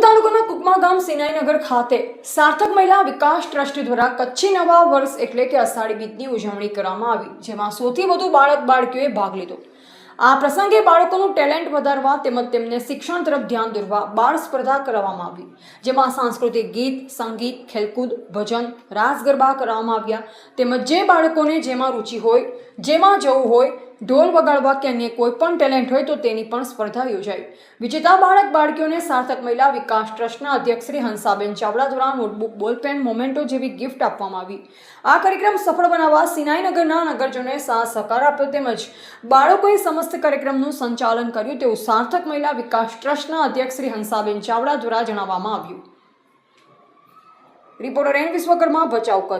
તાલુકાના કુકમા ગામ સિનાઈનગર ખાતે સાર્થક મહિલા વિકાસ ટ્રસ્ટ દ્વારા કચ્છી નવા વર્ષ એટલે કે અષાઢી બીજની ઉજવણી કરવામાં આવી, જેમાં સૌથી વધુ બાળકીઓએ ભાગ લીધો। આ પ્રસંગે બાળકોનું ટેલેન્ટ વધારવા તેમજ તેમને શિક્ષણ તરફ ધ્યાન દોરવા બાળ સ્પર્ધા કરવામાં આવી, જેમાં સાંસ્કૃતિક ગીત, સંગીત, ખેલકૂદ, ભજન, રાસ ગરબા કરવામાં આવ્યા। તેમજ જે બાળકોને જેમાં રુચિ હોય, જેમાં જવું હોય, ઢોલ વગાડવા કે અન્ય કોઈ પણ ટેલેન્ટ હોય તો તેની પણ સ્પર્ધા યોજાઈ। વિજેતા બાળકીઓને સાર્થક મહિલા વિકાસ ટ્રસ્ટના અધ્યક્ષ શ્રી હંસાબેન ચાવડા દ્વારા નોટબુક, બોલપેન, મોમેન્ટો જેવી ગિફ્ટ આપવામાં આવી। આ કાર્યક્રમ સફળ બનાવવા સિનાઈનગરના નગરજનોએ સાથ સહકાર આપ્યો તેમજ બાળકોએ સમસ્ત કાર્યક્રમનું સંચાલન કર્યું તેવું સાર્થક મહિલા વિકાસ ટ્રસ્ટના અધ્યક્ષ શ્રી હંસાબેન ચાવડા દ્વારા જણાવવામાં આવ્યું। Reporter N Vishwakarma, Bhachau, Kutch.